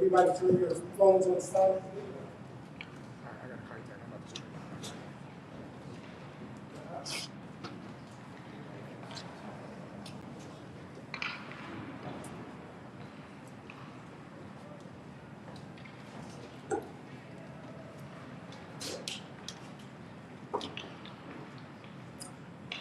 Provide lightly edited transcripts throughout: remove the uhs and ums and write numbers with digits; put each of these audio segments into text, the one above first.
Everybody turn your phones on silent.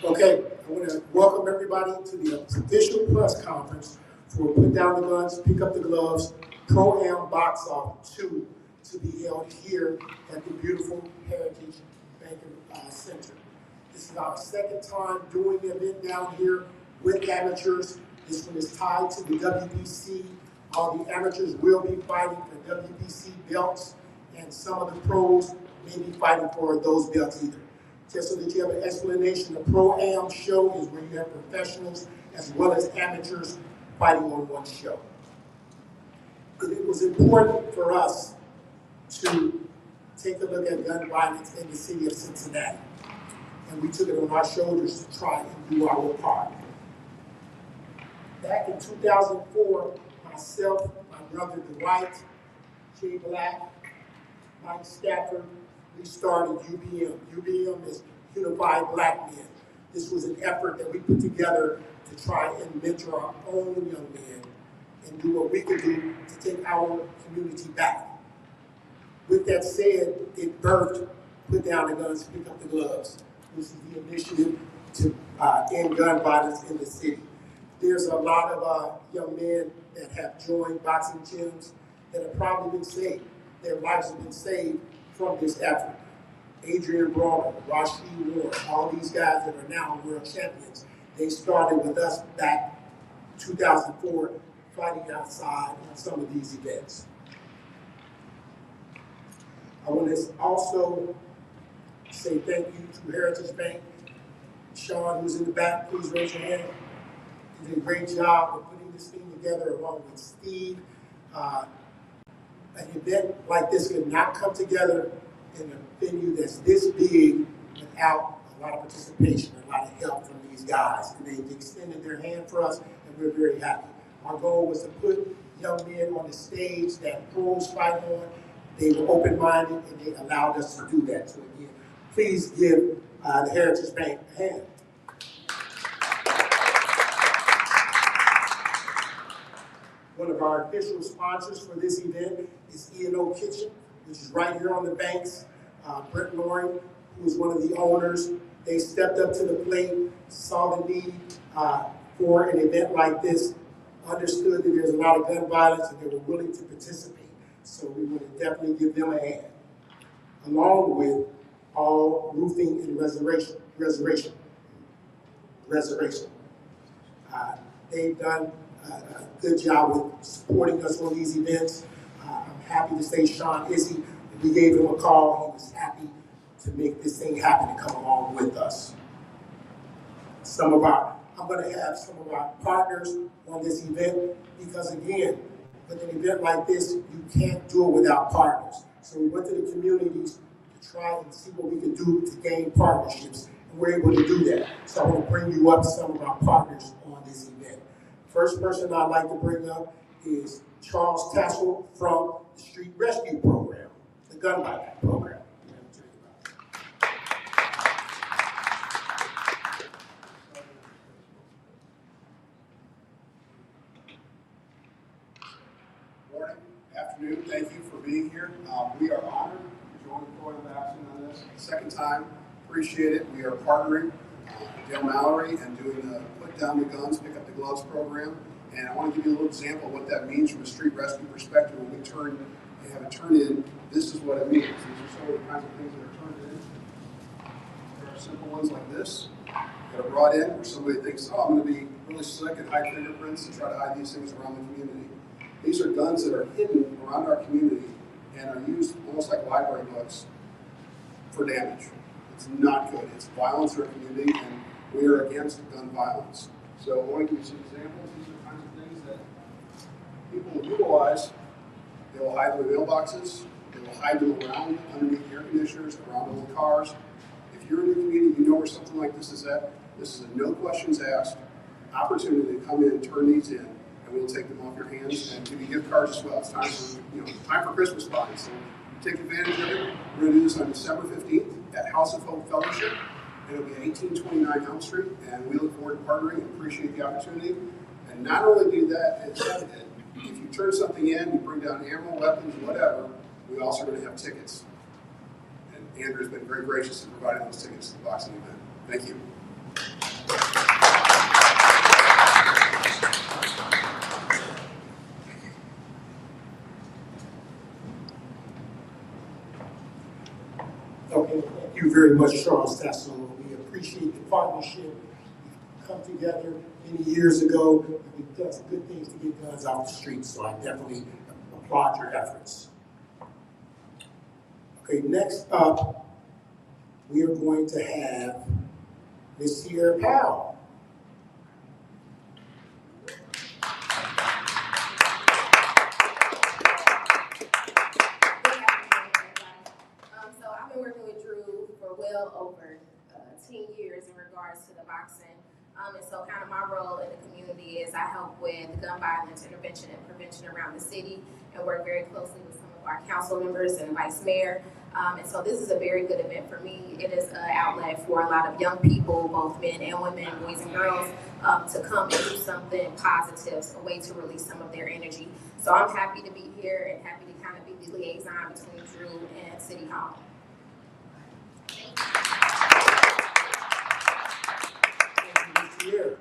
Okay, I want to welcome everybody to the official press conference for Put Down the Guns, Pick Up the Gloves, Pro-Am Box Off 2 to be held here at the beautiful Heritage Banking Center. This is our second time doing the event down here with amateurs. This one is tied to the WBC. All the amateurs will be fighting for WBC belts, and some of the pros may be fighting for those belts either. Just so that you have an explanation, the Pro-Am show is where you have professionals as well as amateurs fighting on one show. It was important for us to take a look at gun violence in the city of Cincinnati. And we took it on our shoulders to try and do our part. Back in 2004, myself, my brother Dwight, Jay Black, Mike Stafford, we started UBM. UBM is Unified Black Men. This was an effort that we put together to try and mentor our own young men and do what we could do to take our community back. With that said, it birthed Put Down the Guns, Pick Up the Gloves. This is the initiative to end gun violence in the city. There's a lot of young men that have joined boxing gyms that have probably been saved. Their lives have been saved from this effort. Adrian Brawler, Rashid Ward, all these guys that are now world champions, they started with us back 2004, fighting outside on some of these events. I want to also say thank you to Heritage Bank. Sean, who's in the back, please raise your hand. You did a great job of putting this thing together along with Steve. An event like this could not come together in a venue that's this big without a lot of participation, a lot of help from these guys. And they've extended their hand for us, and we're very happy. Our goal was to put young men on the stage that pros fight on. They were open-minded, and they allowed us to do that. So again, please give the Heritage Bank a hand. One of our official sponsors for this event is E&O Kitchen, which is right here on the banks. Brent Loring, who is one of the owners, they stepped up to the plate, saw the need for an event like this, understood that there's a lot of gun violence, and they were willing to participate. So we want to definitely give them a hand, along with all roofing and reservation. They've done a good job with supporting us on these events. I'm happy to say Sean Izzy, we gave him a call. He was happy to make this thing happen and come along with us. I'm going to have some of our partners on this event because, again, with an event like this, you can't do it without partners. So we went to the communities to try and see what we could do to gain partnerships, and we're able to do that. So I want to bring you up some of our partners on this event. First person I'd like to bring up is Charles Tassel from the Street Rescue Program, the gun buyback program. Morning, afternoon, thank you for being here. We are honored to join the Pro-Am action on this. Second time, appreciate it. We are partnering with Dale Mallory and doing the Put Down the Guns, Pick Up the Gloves program. And I want to give you a little example of what that means from a street rescue perspective. When we have a turn-in, this is what it means. These are some of the kinds of things that are turned in. There are simple ones like this that are brought in where somebody thinks, oh, I'm going to be really slick and hide fingerprints and try to hide these things around the community. These are guns that are hidden around our community and are used almost like library books for damage. It's not good. It's violence in our community, and we are against gun violence. So I want to give you some examples. These are the kinds of things that people will utilize. They will hide them in mailboxes. They will hide them around underneath air conditioners, around old cars. If you're in the community, you know where something like this is at. This is a no questions asked opportunity to come in and turn these in. and we'll take them off your hands and give you gift cards as well. It's time for, time for Christmas buying, so take advantage of it. We're going to do this on December 15th at House of Hope Fellowship. It'll be 1829 Elm Street, and we look forward to partnering and appreciate the opportunity. And not only do that, if you turn something in, you bring down ammo, weapons, whatever, we also going to have tickets. And Andrew's been very gracious in providing those tickets to the boxing event. Thank you. Okay, thank you very much, Charles Tassone. We appreciate the partnership. We've come together many years ago, and we've done some good things to get guns off the streets, so I definitely applaud your efforts. Okay, next up, we are going to have Ms. Sierra Powell. Well over 10 years in regards to the boxing. And so kind of my role in the community is I help with gun violence intervention and prevention around the city and work very closely with some of our council members and the vice mayor. And so this is a very good event for me. It is an outlet for a lot of young people, both men and women, boys and girls, to come and do something positive, a way to release some of their energy. So I'm happy to be here and happy to kind of be the liaison between Drew and City Hall. Here.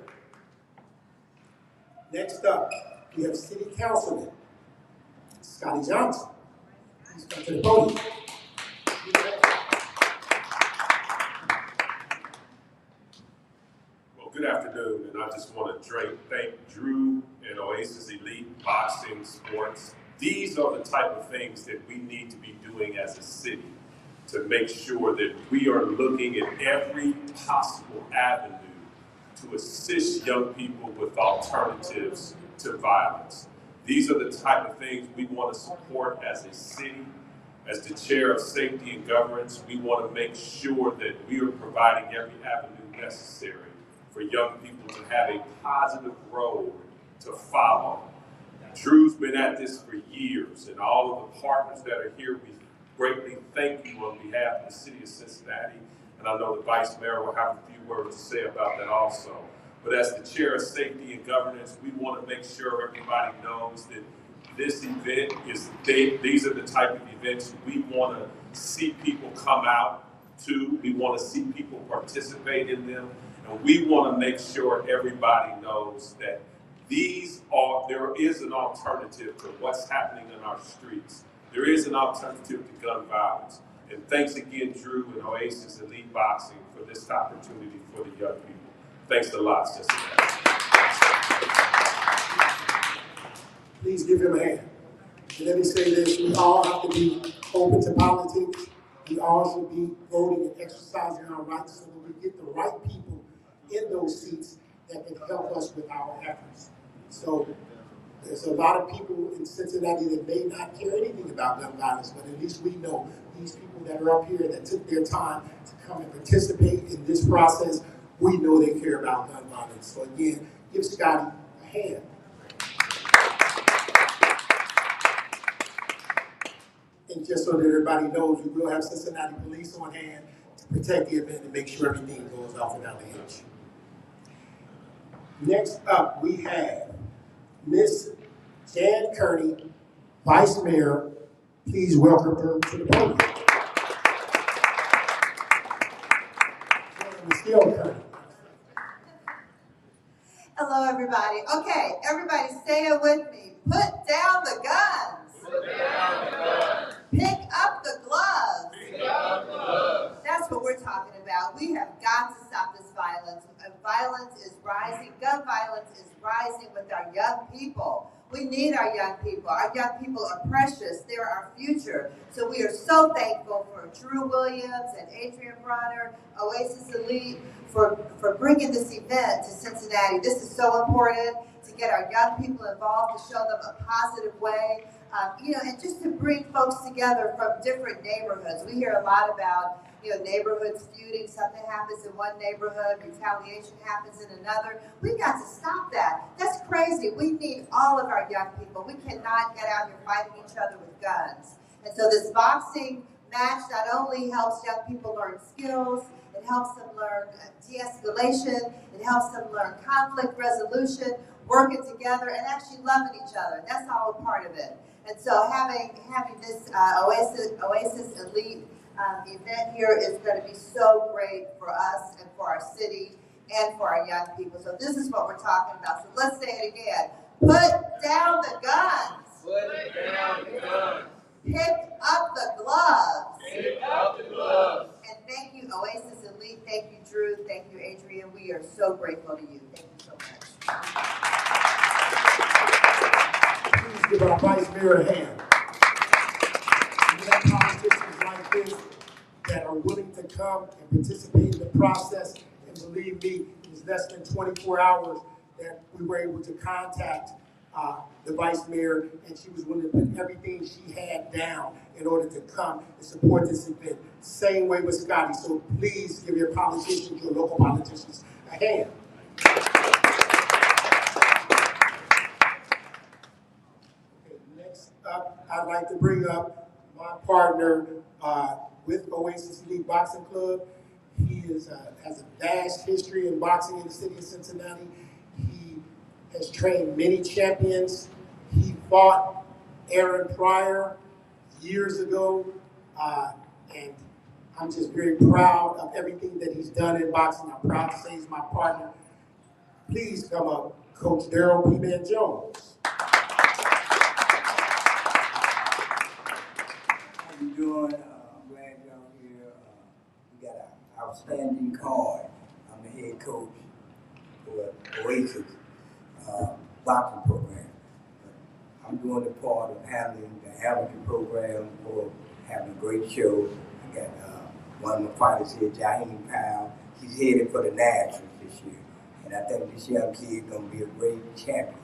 Next up, we have City Councilman Scotty Johnson. Please come to the podium. Well, good afternoon, and I just want to thank Drew and Oasis Elite Boxing Sports. These are the type of things that we need to be doing as a city to make sure that we are looking at every possible avenue to assist young people with alternatives to violence. These are the type of things we want to support as a city. As the chair of safety and governance, we want to make sure that we are providing every avenue necessary for young people to have a positive road to follow. Drew's been at this for years, and all of the partners that are here, we greatly thank you on behalf of the city of Cincinnati. And I know the Vice Mayor will have a few words to say about that also. But as the Chair of Safety and Governance, we want to make sure everybody knows that this event these are the type of events we want to see people come out to. We want to see people participate in them. And we want to make sure everybody knows that there is an alternative to what's happening in our streets. There is an alternative to gun violence. And thanks again, Drew and Oasis Elite Boxing, for this opportunity for the young people. Thanks a lot, Cincinnati. Please give him a hand. And let me say this, we all have to be open to politics. We all should be voting and exercising our rights so that we get the right people in those seats that can help us with our efforts. So there's a lot of people in Cincinnati that may not care anything about gun violence, but at least we know these people that are up here that took their time to come and participate in this process, we know they care about gun violence. So again, give Scotty a hand. And just so that everybody knows, we will have Cincinnati police on hand to protect the event and make sure everything goes off without a hitch. Next up, we have Ms. Jan Kearney, Vice Mayor. Please welcome her to the podium. Ms. Gail Kearney. Hello, everybody. Okay, everybody say it with me. Put down the guns. Put down the guns. Pick up the gloves. Pick up the gloves. That's what we're talking about. We have got to stop this violence. Violence is rising. Gun violence is rising with our young people. We need our young people. Our young people are precious. They're our future. So we are so thankful for Drew Williams and Adrian Bronner, Oasis Elite, for bringing this event to Cincinnati. This is so important to get our young people involved, to show them a positive way, and just to bring folks together from different neighborhoods. We hear a lot about neighborhoods feuding, something happens in one neighborhood, retaliation happens in another. We've got to stop that. That's crazy. We need all of our young people. We cannot get out here fighting each other with guns. And so this boxing match not only helps young people learn skills, it helps them learn de-escalation, it helps them learn conflict resolution, working together, and actually loving each other. That's all a part of it. And so having this Oasis Elite event here is going to be so great for us and for our city and for our young people. So this is what we're talking about. So let's say it again. Put down the guns. Put down the guns. Pick up the gloves. Pick up the gloves. And thank you, Oasis Elite. Thank you, Drew. Thank you, Adrian. We are so grateful to you. Thank you so much. Please give our Vice Mayor a hand. We have politicians like this that are willing to come and participate in the process. And believe me, it was less than 24 hours that we were able to contact the Vice Mayor, and she was willing to put everything she had down in order to come and support this event. Same way with Scotty. So please give your politicians, your local politicians, a hand. Okay, next up, I'd like to bring up my partner with Oasis Elite Boxing Club. He has a vast history in boxing in the city of Cincinnati. He has trained many champions. He fought Aaron Pryor years ago, and I'm just very proud of everything that he's done in boxing. I'm proud to say he's my partner. Please come up, Coach Daryl P-Man Jones. How you doing? I'm glad y'all here. We got an outstanding card. I'm the head coach for Oasis boxing program. I'm doing the part of handling the amateur program for having a great show. I got one of my fighters here, Jaheim Powell. He's headed for the Nationals this year. And I think this young kid is going to be a great champion.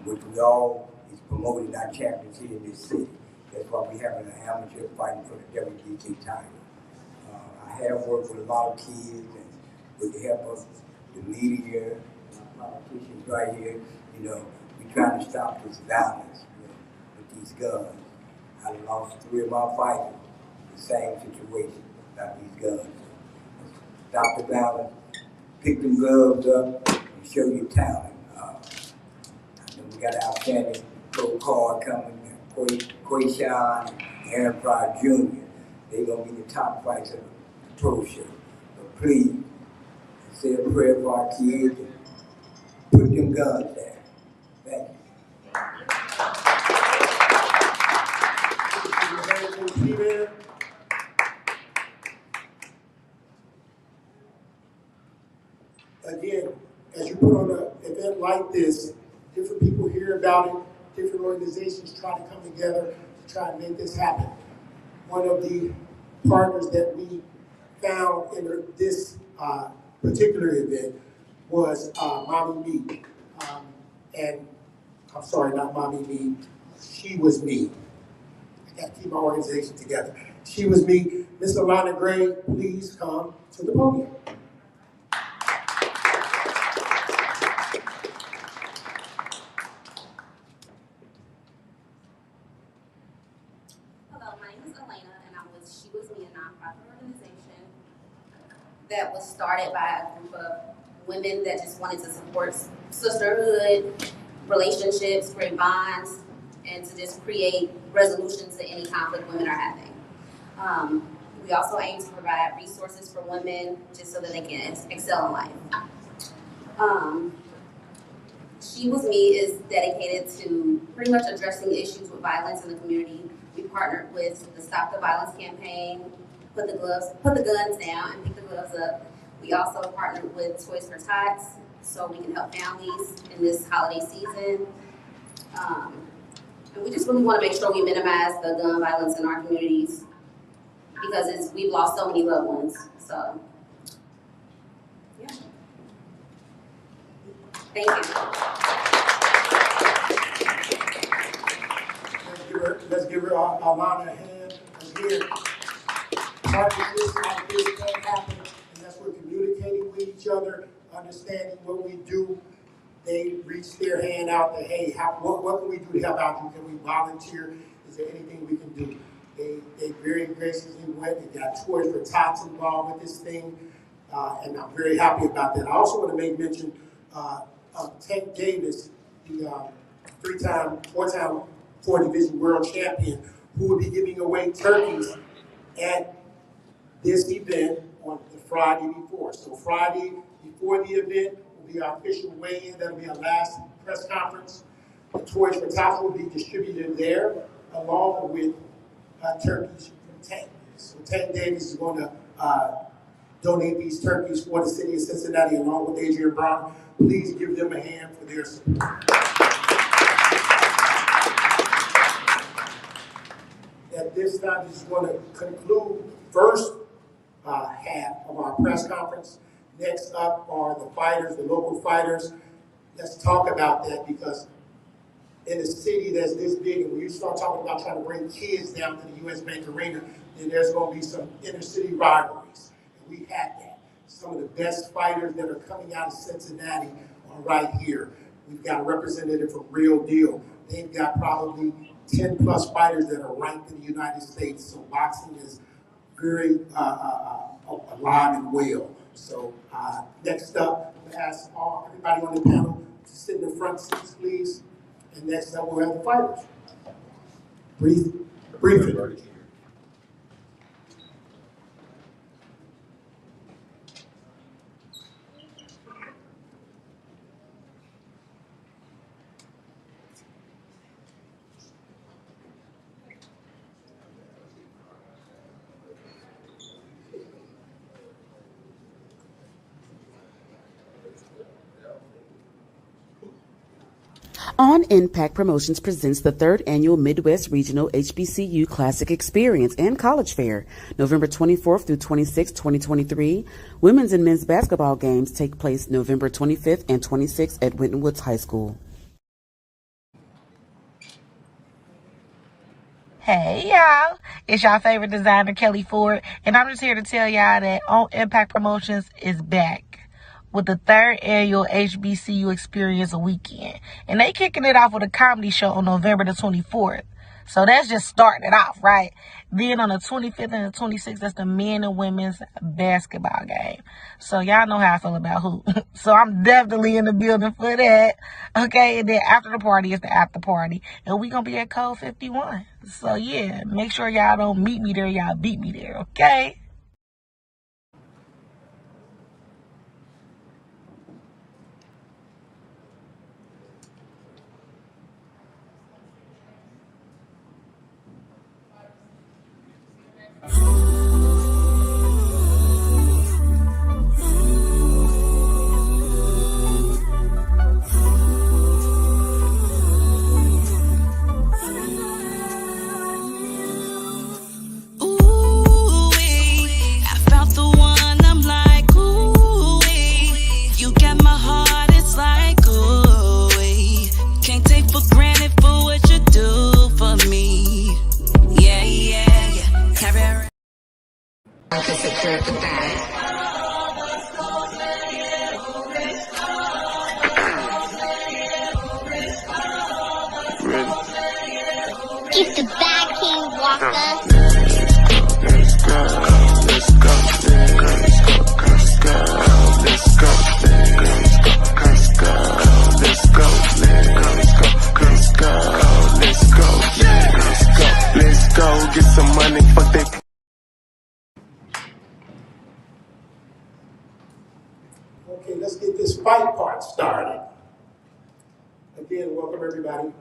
Which we all is promoting our champions here in this city. That's why we have an amateur fighting for the WBC title. I have worked with a lot of kids, and with the help of the media, politicians right here, we're trying to stop this violence with these guns. I lost 3 of my fighters in the same situation about these guns. Stop the violence, pick them gloves up, and show your talent. We got an outstanding pro card coming. Quayshawn and Aaron Pryor Jr. They're going to be the top fights of the pro show. But please, say a prayer for our kids and put them guns there. Thank you. Again, as you put on an event like this, different people hear about it. Different organizations try to come together to try and make this happen. One of the partners that we found in this particular event was Mommy Me. And I'm sorry, not Mommy Me, She Was Me. I gotta keep my organization together. She Was Me. Miss Alana Gray, please come to the podium. That was started by a group of women that just wanted to support sisterhood, relationships, create bonds, and to just create resolutions to any conflict women are having. We also aim to provide resources for women just so that they can excel in life. She Was Me is dedicated to pretty much addressing issues with violence in the community. We partnered with the Stop the Violence campaign, put the guns down and pick the gloves up. We also partnered with Toys for Tots so we can help families in this holiday season. And we just really want to make sure we minimize the gun violence in our communities because we've lost so many loved ones. So, yeah. Thank you. Let's give her Alana a hand again. partnerships like this can't happen unless we're communicating with each other, understanding what we do. They reach their hand out to, hey, what can we do to help out you? Can we volunteer? Is there anything we can do? They very graciously went and got Toys for Tots involved with this thing, and I'm very happy about that. I also want to make mention of Tank Davis, the four-time 4-division world champion, who will be giving away turkeys at this event on the Friday before. So Friday before the event will be our official weigh-in. That'll be our last press conference. The Toys for Tots will be distributed there, along with turkeys from Tank. So Tank Davis is going to donate these turkeys for the city of Cincinnati, along with Adrian Brown. Please give them a hand for their support. At this time, I just want to conclude the first half of our press conference. Next up are the fighters, the local fighters. Let's talk about that, because in a city that's this big, and when you start talking about trying to bring kids down to the U.S. Bank Arena, then there's going to be some inner city rivalries. And we had that. Some of the best fighters that are coming out of Cincinnati are right here. We've got a representative from Real Deal. They've got probably 10 plus fighters that are ranked in the United States. So boxing is very alive and well. So next up, I'm going to ask everybody on the panel to sit in the front seats, please. And next up, we'll have the fighters. Briefing. On Impact Promotions presents the 3rd Annual Midwest Regional HBCU Classic Experience and College Fair, November 24th through 26th, 2023. Women's and men's basketball games take place November 25th and 26th at Winton Woods High School. Hey y'all, it's y'all favorite designer Kelly Ford, and I'm just here to tell y'all that On Impact Promotions is back with the 3rd annual HBCU Experience Weekend. And they kicking it off with a comedy show on November the 24th. So that's just starting it off, right? Then on the 25th and the 26th, that's the men and women's basketball game. So y'all know how I feel about hoop. So I'm definitely in the building for that. Okay, and then after the party is the after party. And we gonna be at Code 51. So yeah, make sure y'all don't meet me there, y'all beat me there, okay? Keep the bag, King Walker. Let's go, let's go, let's go, let's go, let's go, let's go, let's go, get some money, fuck that. Okay, let's get this fight part started. Again, welcome everybody.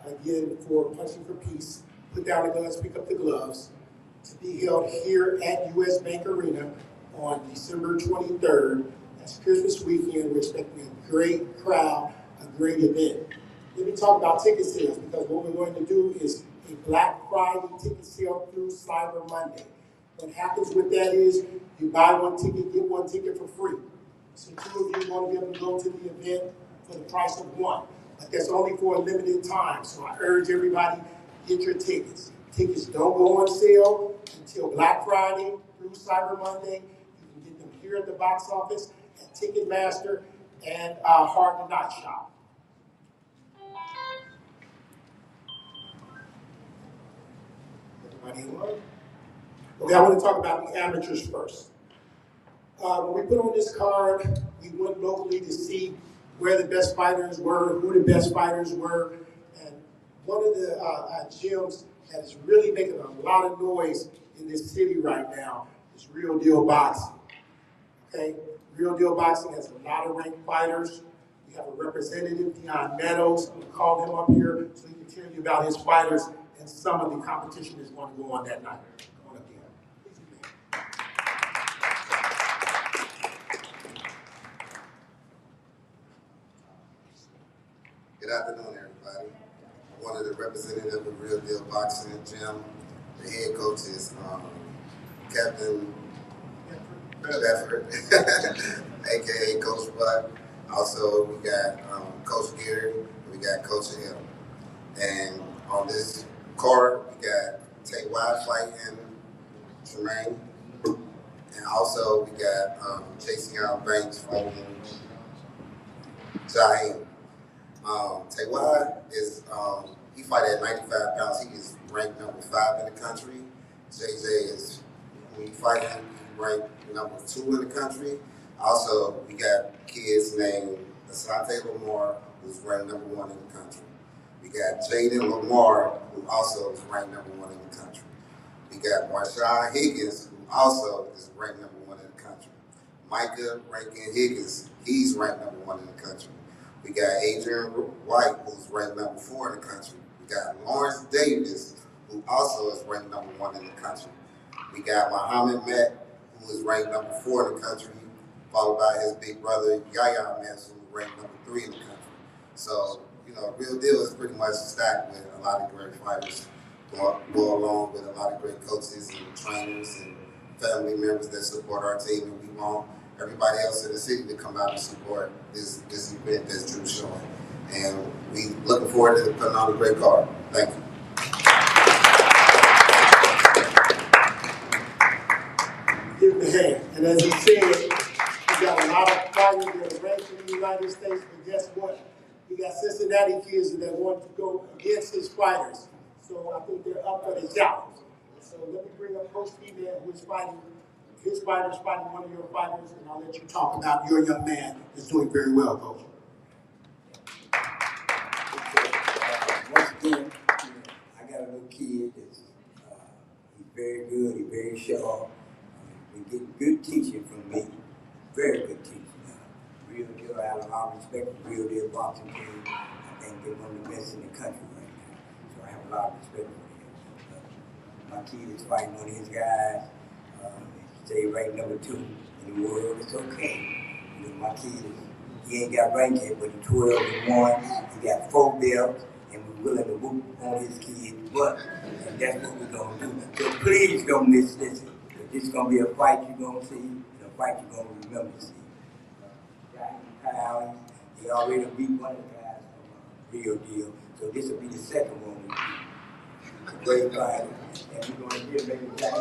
Again, for Punching for Peace, put down the guns, pick up the gloves, to be held here at U.S. Bank Arena on December 23rd. That's Christmas weekend. We're expecting a great crowd, a great event. Let me talk about ticket sales, because what we're going to do is a Black Friday ticket sale through Cyber Monday. What happens with that is you buy one ticket, get one ticket for free. So 2 of you are going to be able to go to the event for the price of one. But that's only for a limited time. So I urge everybody, get your tickets. Tickets don't go on sale until Black Friday through Cyber Monday. You can get them here at the box office, at Ticketmaster, and Hard to Not Shop. Everybody in line? Okay, I want to talk about the amateurs first. When we put on this card, we went locally to see where the best fighters were, who the best fighters were, and one of the gyms that is really making a lot of noise in this city right now is Real Deal Boxing. Okay, Real Deal Boxing has a lot of ranked fighters. We have a representative, Dion Meadows. I'm gonna call him up here so he can tell you about his fighters and some of the competition that's going to go on that night. Come on up, Dion. Good afternoon, everybody. I'm one of the representatives of Real Deal Boxing Gym. The head coach is Captain Bedford, aka Coach Buck. Also, we got Coach Gary, we got Coach Hill. And on this card, we got Tay Wide fighting Tremaine. And also, we got Chasing Out Banks fighting Jaheim. Tay Wide is, he fight at 95 pounds. He is ranked number 5 in the country. JJ is, when he fighting, he ranked number 2 in the country. Also, we got kids named Asante Lamar, who's ranked number 1 in the country. We got Jaden Lamar, who also is ranked number 1 in the country. We got Marshawn Higgins, who also is ranked number 1 in the country. Micah Rankin Higgins, he's ranked number 1 in the country. We got Adrian White, who's ranked number 4 in the country. We got Lawrence Davis, who also is ranked number 1 in the country. We got Muhammad Matt, who is ranked number 4 in the country, followed by his big brother, Yaya Mass, who is ranked number 3 in the country. So, you know, Real Deal is pretty much stacked with a lot of great fighters, go along with a lot of great coaches and trainers and family members that support our team, and we want everybody else in the city to come out and support this event that's Drew showing. And we looking forward to putting on a great card. Thank you. Give him a hand. And as he said, we got a lot of fighters that are ranked in the United States, but guess what? We got Cincinnati kids that want to go against his fighters. So I think they're up for the challenge. So let me bring up Coach P-Man, who is fighting. His fighter's fighting one of your fighters, and I'll let you talk about your young man that's doing very well, Coach. Once again, I got a little kid that's he's very good, he's very sharp. He's getting good teaching from me, very good teaching. Real Deal, I have a lot of respect for Real Deal Boxing team. I think they're one of the best in the country right now, so I have a lot of respect for them. My kid is fighting one of his guys. Stay ranked number 2 in the world. It's okay. You know, my kid he ain't got ranked yet, but he's 12-1. He got 4 belts, and we're willing to whoop on his kid. But and that's what we're gonna do. So please don't miss this. This is gonna be a fight you're gonna see, and a fight you're gonna remember to see. Kyle, he already beat one of the guys from Real Deal, so this will be the second one we do. A great fight, and we're gonna give him back.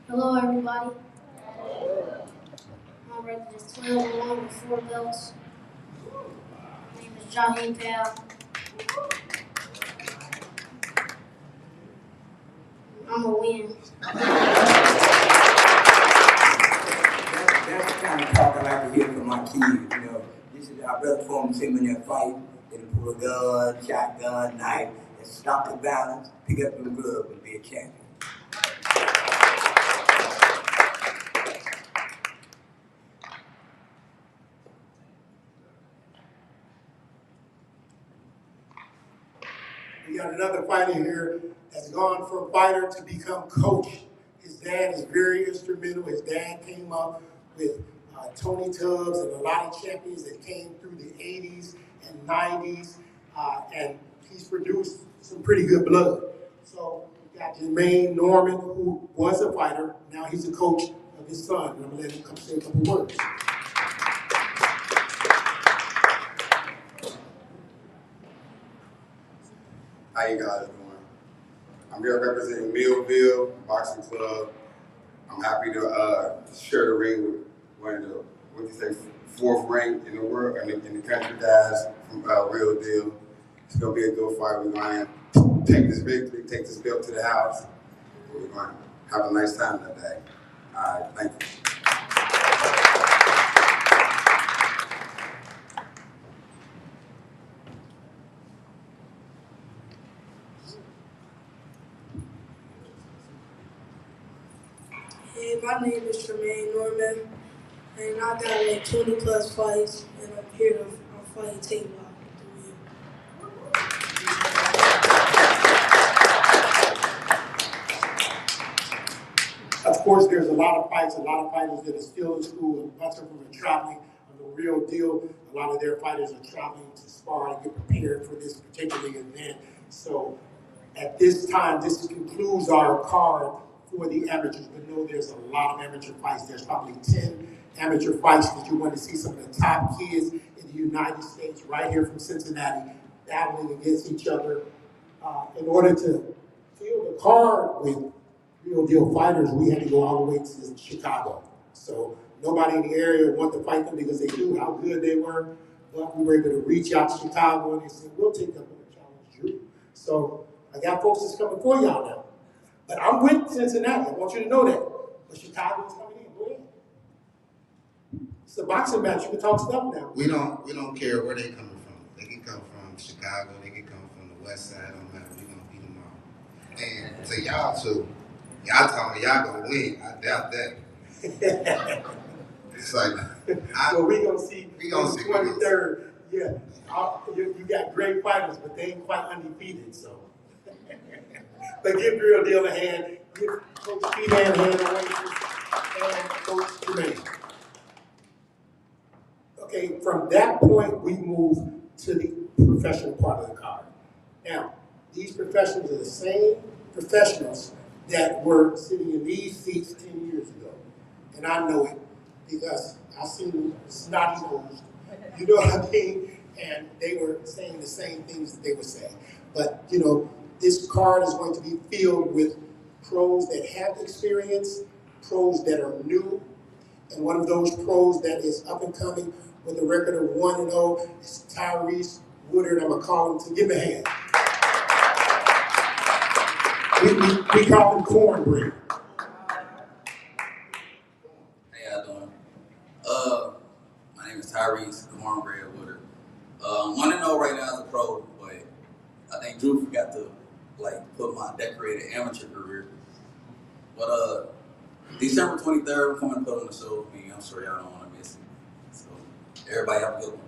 Hello, everybody. I'm ranked as 12-1 with 4 belts. My name is Jaheim Powell. I'm gonna win. That's the kind of talk I like to hear from my kids. You know, this is our brother for them sitting in their fight. They pull a gun, shotgun, knife, and stop the violence, pick up the glove, and be a champion. We got another fighter here that's gone from fighter to become coach. His dad is very instrumental. His dad came up with Tony Tubbs and a lot of champions that came through the 80s and 90s, and he's produced some pretty good blood. So we got Jermaine Norman, who was a fighter. Now he's a coach of of his son, and I'm gonna let him come say a couple words. How you guys doing? I'm here representing Millville Boxing Club. I'm happy to share the ring with one of the, what you say, fourth rank in the world, in the country guys from Real Deal. It's gonna be a good fight. We're gonna take this victory, take this belt to the house. We're gonna have a nice time that day. All right, thank you. Hey, my name is Tremaine Norman, and I got like 20 plus fights, and I'm here to fight Taywa. Of course, there's a lot of fights, a lot of fighters that are still in school, a bunch of them are traveling on the Real Deal. A lot of their fighters are traveling to spar and get prepared for this particular event. So at this time, this concludes our card for the amateurs, but no, there's a lot of amateur fights. There's probably 10 amateur fights that you want to see some of the top kids in the United States, right here from Cincinnati, battling against each other. In order to fill the card with Real Deal fighters, we had to go all the way to Chicago. So nobody in the area wanted to fight them because they knew how good they were, but we were able to reach out to Chicago and they said, we'll take up a challenge, Drew. So I got folks that's coming for y'all now. But I'm with Cincinnati. I want you to know that. But Chicago is coming in. Go ahead. It's a boxing match. You can talk stuff now. We don't care where they coming from. They can come from Chicago. They can come from the West Side. Don't matter. We gonna beat them all. And to y'all too. Y'all talking y'all gonna win. I doubt that. It's like well, we gonna see. We gonna see. 23rd. Yeah, you got great fighters, but they ain't quite undefeated. So. But give Real Deal a hand. Give Coach P-Man a hand and Coach Tremaine. Okay, from that point, we move to the professional part of the card. Now, these professionals are the same professionals that were sitting in these seats 10 years ago. And I know it because I seen snotty nose. You know what I mean? And they were saying the same things that they were saying. But, you know, this card is going to be filled with pros that have experience, pros that are new, and one of those pros that is up and coming with a record of 1-0 is Tyrese Woodard. I'm gonna call him to give him a hand. We call him Cornbread. How y'all doing? My name is Tyrese Cornbread Woodard. 1-0 right now as a pro, but I think Drew forgot to put my decorated amateur career. But December 23rd, come and put on the show with me. I'm sure y'all don't want to miss it. So everybody have a good one.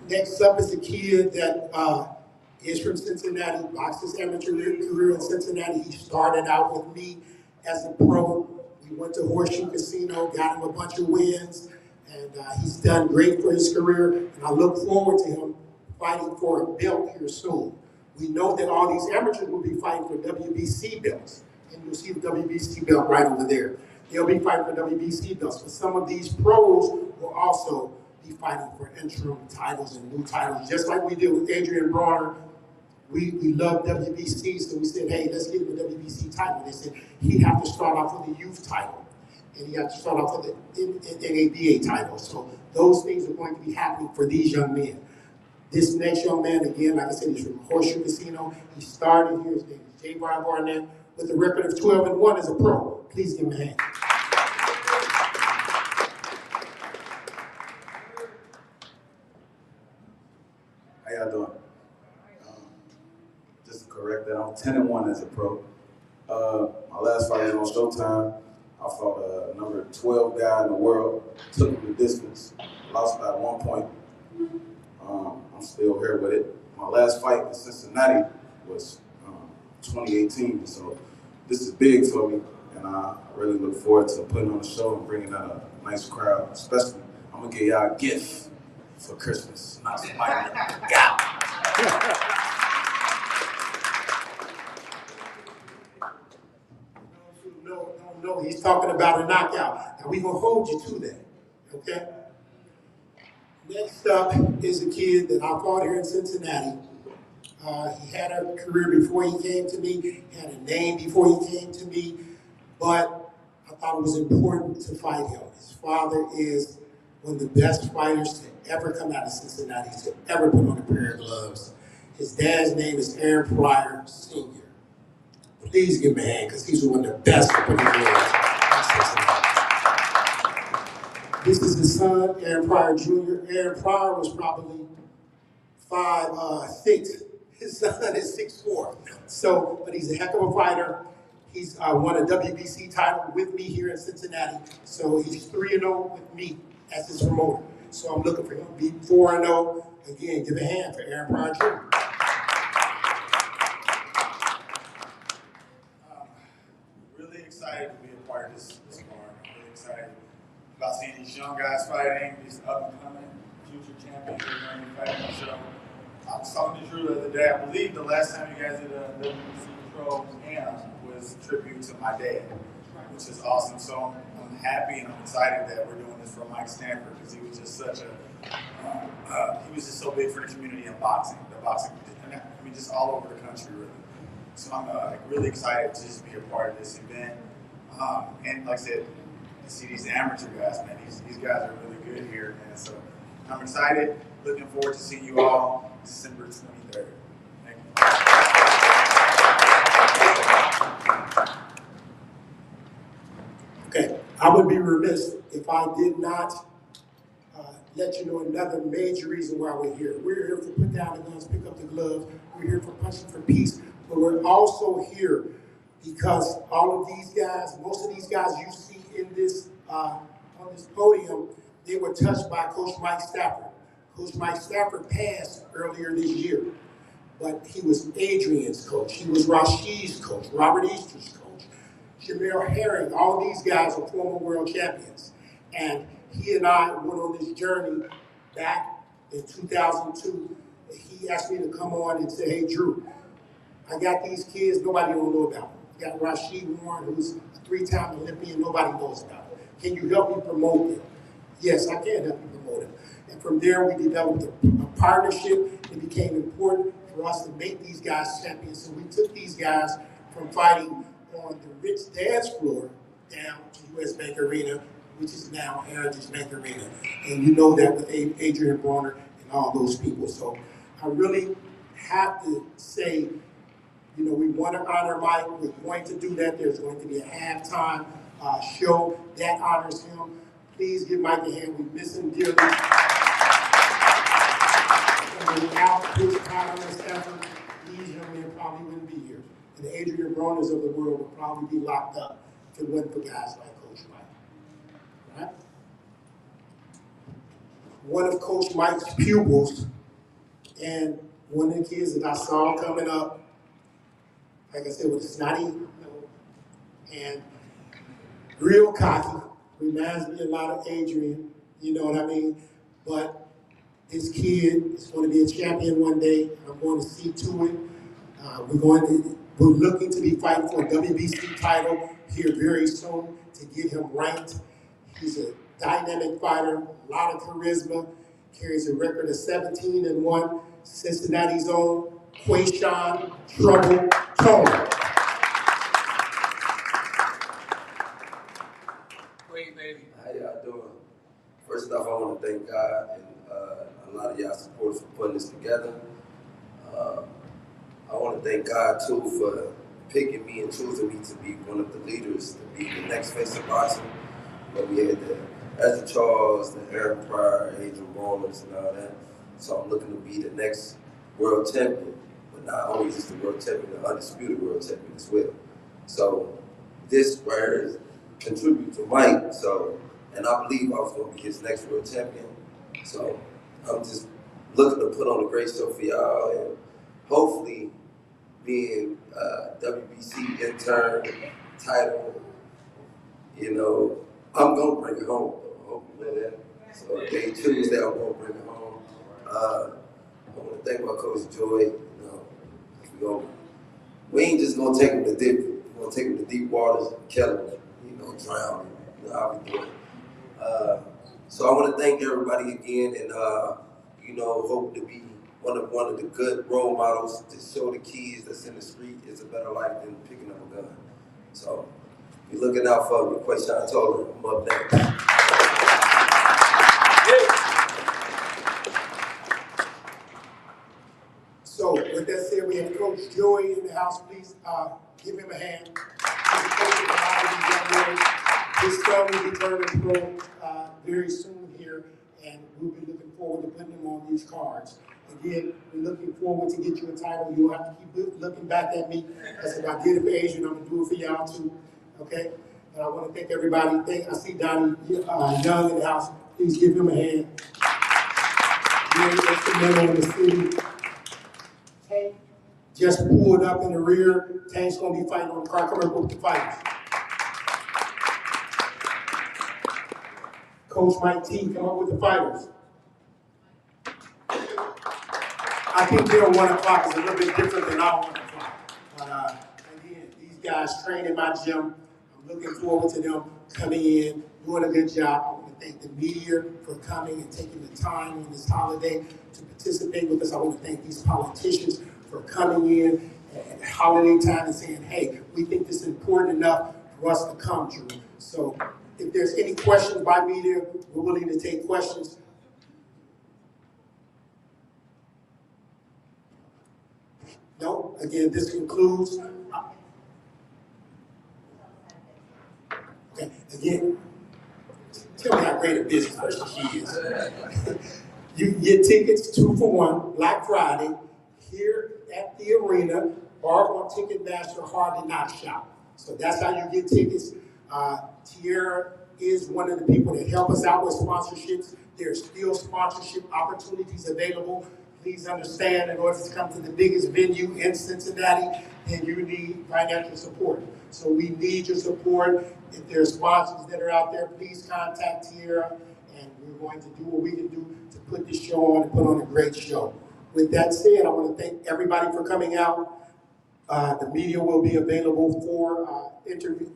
Next up is a kid that is from Cincinnati, boxed his amateur career in Cincinnati. He started out with me as a pro. We went to Horseshoe Casino, got him a bunch of wins. And he's done great for his career, and I look forward to him fighting for a belt here soon. We know that all these amateurs will be fighting for WBC belts, and you'll see the WBC belt right over there. They'll be fighting for WBC belts, but some of these pros will also be fighting for interim titles and new titles, just like we did with Adrian Brawner. We love WBC, so we said, hey, let's give him a WBC title. They said he'd have to start off with the youth title. And you have to start off with the NABA title. So those things are going to be happening for these young men. This next young man, again, like I said, he's from Horseshoe Casino. He started here. His name is J. Brian Barnett with a record of 12-1 as a pro. Please give him a hand. How y'all doing? Just to correct that, I'm 10-1 as a pro. My last fight was on Showtime. I fought a number 12 guy in the world, took him the distance, lost by 1 point. I'm still here with it. My last fight in Cincinnati was 2018, so this is big for me, and I really look forward to putting on a show and bringing out a nice crowd. Especially, I'm gonna give y'all a gift for Christmas, not somebody. No, he's talking about a knockout. Now we're gonna hold you to that, okay? Next up is a kid that I fought here in Cincinnati. He had a career before he came to me, he had a name before he came to me, but I thought it was important to fight him. His father is one of the best fighters to ever come out of Cincinnati, to ever put on a pair of gloves. His dad's name is Aaron Pryor Sr. Please give him a hand, because he's one of the best to put on gloves in Cincinnati. This is his son, Aaron Pryor Jr. Aaron Pryor was probably 5'6". His son is 6'4". So, but he's a heck of a fighter. He's won a WBC title with me here in Cincinnati. So he's 3-0 with me as his promoter. So I'm looking for him to be 4-0. Again, give a hand for Aaron Pryor Jr. Really excited to be a part of this card. Really excited about seeing these young guys fighting, these up-and-coming future champions who are going to be fighting. So I was talking to Drew the other day. I believe the last time you guys did a WBC Pro Am was a tribute to my dad, which is awesome. So I'm happy and I'm excited that we're doing this for Mike Stanford, because he was just such a, he was just so big for the community in boxing. The boxing, I mean, just all over the country, really. So I'm really excited to just be a part of this event. And like I said, to see these amateur guys, man, these guys are really good here, man. So I'm excited, looking forward to seeing you all December 23rd. Thank you. Okay, I would be remiss if I did not let you know another major reason why we're here. We're here for put down the guns, pick up the gloves. We're here for punching for peace. But we're also here because all of these guys, most of these guys you see in this on this podium, they were touched by Coach Mike Stafford. Coach Mike Stafford passed earlier this year, but he was Adrian's coach. He was Rashid's coach, Robert Easter's coach, Jamel Herring. All of these guys are former world champions. And he and I went on this journey back in 2002. He asked me to come on and say, hey, Drew, I got these kids, nobody don't know about them. I got Rashid Warren, who's a 3-time Olympian, nobody knows about him. Can you help me promote them? Yes, I can help you promote them. And from there, we developed a partnership. It became important for us to make these guys champions. So we took these guys from fighting on the Rich dance floor down to US Bank Arena, which is now Heritage Bank Arena. And you know that with Adrian Bronner and all those people. So I really have to say, you know, we want to honor Mike. We're going to do that. There's going to be a halftime show that honors him. Please give Mike a hand. We miss him dearly. And without his tireless effort, these young men probably wouldn't be here. And the Adrian Broners of the world would probably be locked up if it wasn't for guys like Coach Mike. Right? One of Coach Mike's pupils, and one of the kids that I saw coming up, like I said, with a snotty nose and real cocky, reminds me a lot of Adrian, you know what I mean? But this kid is going to be a champion one day. I'm going to see to it. We're looking to be fighting for a WBC title here very soon to get him ranked. He's a dynamic fighter, a lot of charisma, carries a record of 17-1. Cincinnati's own Quayshawn Trouble Tony. Wait, baby. How y'all doing? First off, I want to thank God and a lot of y'all supporters for putting this together. I want to thank God too for picking me and choosing me to be one of the leaders, to be the next face of boxing. But we had the Ezra Charles, the Aaron Pryor, Adrian Broners, and all that. So I'm looking to be the next world champion, but not only just the world champion, the undisputed world champion as well. So this right here is contribute to Mike. So, and I believe I was going to be his next world champion. So I'm just looking to put on a great show for y'all, and hopefully being WBC intern title, you know, I'm going to bring it home. I hope you know that. So day Tuesday, I'm going to bring it home. I want to thank my coach Joy. You know, we ain't just going to take him to deep. We're going to take him to deep waters and kill him. You know, drown me. You know how we do it. So I want to thank everybody again, and hope to be one of the good role models to show the kids that's in the street is a better life than picking up a gun. So be looking out for me. Quayshawn Toller, I'm up next. So with that said, we have Coach Joey in the house. Please give him a hand. His son will be turning pro very soon here, and we'll be looking forward to putting him on these cards. Again, we're looking forward to get you a title. You'll have to keep looking back at me, because if I did it for Adrian, I'm going to do it for y'all too. Okay? And I want to thank everybody. I see Donnie Young in the house. Please give him a hand. Very instrumental in the city. Tank just pulled up in the rear. Tank's going to be fighting on the car. Come here, with the fighters. Coach Mike T, come up with the fighters. I think their 1 o'clock is a little bit different than our 1 o'clock. But again, these guys train in my gym. I'm looking forward to them coming in, doing a good job. I want to thank the media for coming and taking the time on this holiday to participate with us. I want to thank these politicians for coming in at holiday time and saying, hey, we think this is important enough for us to come, Drew. So if there's any questions by media, we're willing to take questions. No, again, this concludes. Okay, again, tell me how great a business person she is. You can get tickets 2 for 1, Black Friday, here at the arena, or on Ticketmaster, Hard to Not Shop. So that's how you get tickets. Tierra is one of the people that help us out with sponsorships. There's still sponsorship opportunities available. Please understand, in order to come to the biggest venue in Cincinnati, then you need financial support. So we need your support. If there are sponsors that are out there, please contact Tierra, and we're going to do what we can do to put this show on and put on a great show. With that said, I want to thank everybody for coming out. The media will be available for interview.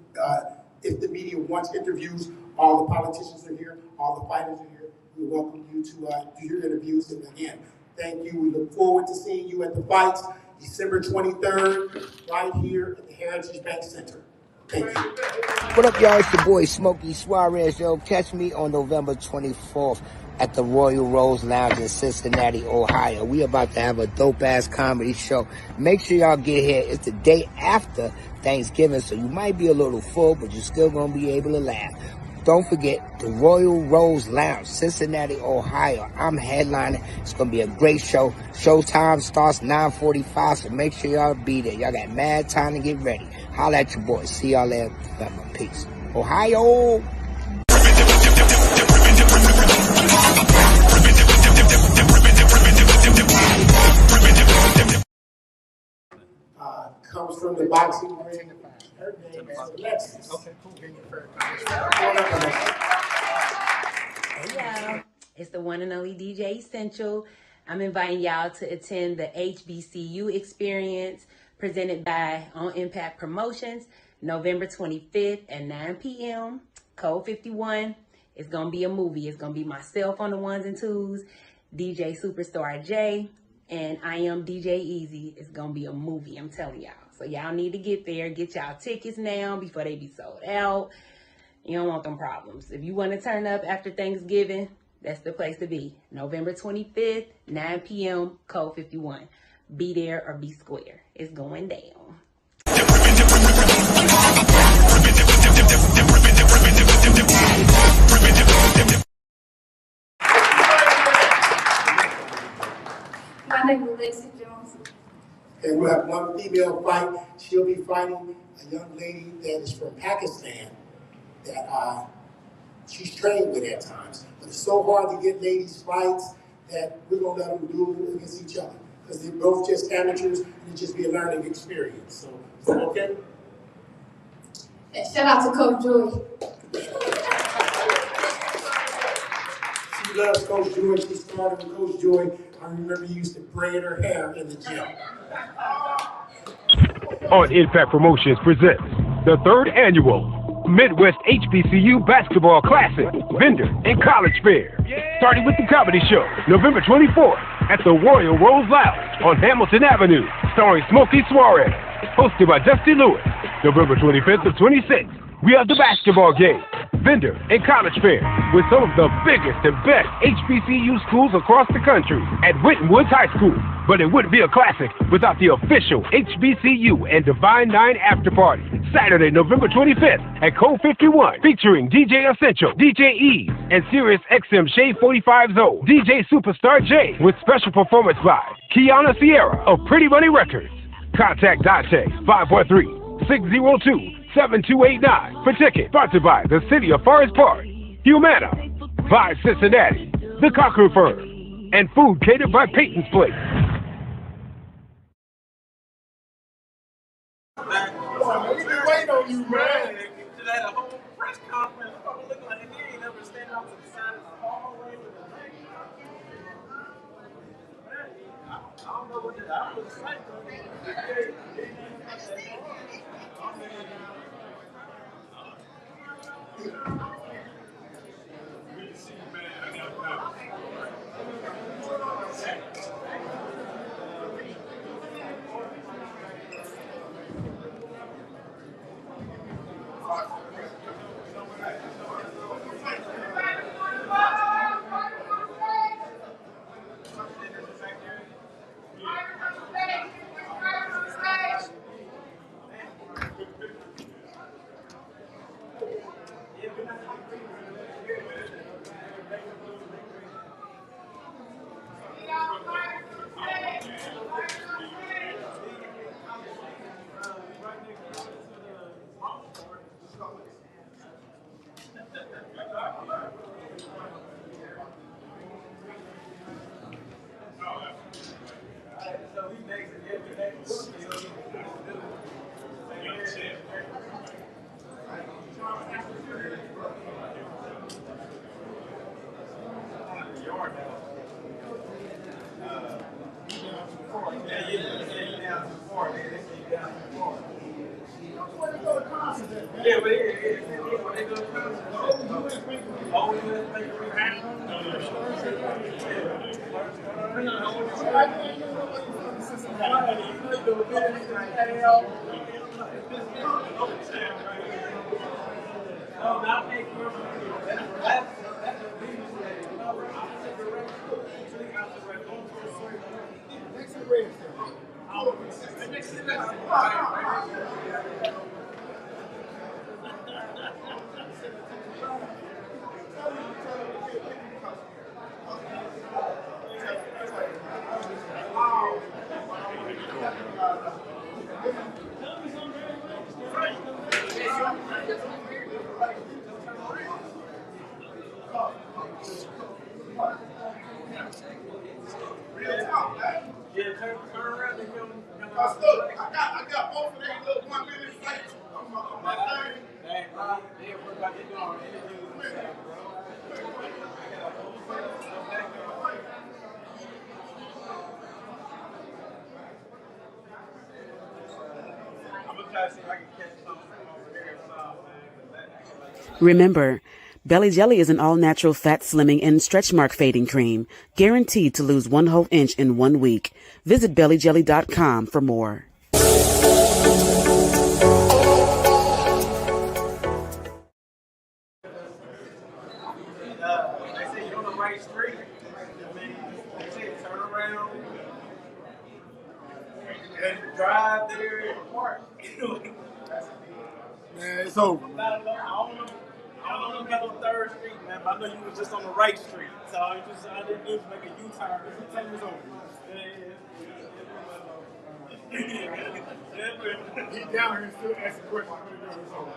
If the media wants interviews, all the politicians are here, all the fighters are here. We welcome you to do your interviews. And again, thank you. We look forward to seeing you at the fights, December 23rd, right here at the Heritage Bank Center. Thank you. What up, y'all? It's your boy Smokey Suarez. Yo, catch me on November 24th at the Royal Rose Lounge in Cincinnati, Ohio. We about to have a dope-ass comedy show. Make sure y'all get here. It's the day after Thanksgiving, so you might be a little full, but you're still going to be able to laugh. Don't forget, the Royal Rose Lounge, Cincinnati, Ohio. I'm headlining. It's going to be a great show. Showtime starts 9:45, so make sure y'all be there. Y'all got mad time to get ready. Holla at your boys. See y'all later. Peace. Ohio! Comes from the boxing ring. Her name is Alexis. Okay, cool. Hey y'all, it's the one and only DJ Essential. I'm inviting y'all to attend the HBCU experience presented by On Impact Promotions, November 25th at 9 p.m. Code 51. It's going to be a movie. It's going to be myself on the ones and twos, DJ Superstar J, and I am DJ Easy. It's going to be a movie, I'm telling y'all. So y'all need to get there. Get y'all tickets now before they be sold out. You don't want them problems. If you want to turn up after Thanksgiving, that's the place to be. November 25th, 9 p.m., Code 51. Be there or be square. It's going down. My name is Lacey Jones. And we'll have one female fight. She'll be fighting a young lady that is from Pakistan that she's trained with at times. But it's so hard to get ladies fights that we're going to let them do it against each other. Because they're both just amateurs and it'll just be a learning experience. So, is that okay? And shout out to Coach Joey. She loves Coach Joy. She started with Coach Joy. I remember you used to braid her hair in the gym. On Impact Promotions presents the 3rd annual Midwest HBCU Basketball Classic, Vendor, and College Fair. Starting with the comedy show, November 24th at the Royal Rose Lounge on Hamilton Avenue, starring Smokey Suarez, hosted by Dusty Lewis. November 25th to 26th, we have the basketball game, Vendor, and College Fair with some of the biggest and best HBCU schools across the country at Winton Woods High School. But it wouldn't be a classic without the official HBCU and Divine Nine After Party, Saturday, November 25th at Code 51, featuring DJ Essential, DJ Ease, and Sirius XM Shade 45 Zone, DJ Superstar J, with special performance by Kiana Sierra of Pretty Money Records. Contact Dante 513-602-7289 for tickets. Sponsored by the City of Forest Park, Humana, by Cincinnati, The Cochran Firm, and food catered by Peyton's Place. We've been waiting on you, man. Just had a whole press conference. Probably looking like he ain't never stand out to the side of the hallway with the thing. I don't know what that. I was like, I got both of these little 1 minute fights on my thing. I'm gonna try to see if I can catch something over here. Remember, Belly Jelly is an all-natural fat slimming and stretch mark fading cream, guaranteed to lose 1 whole inch in 1 week. Visit bellyjelly.com for more. They say you're on the right street. They say turn around and drive there and park. Man, it's over. I don't know about 3rd Street, man, but I know you was just on the right street. So I didn't just make a U-turn. Tell me it's over. He down here still asking questions. It's over.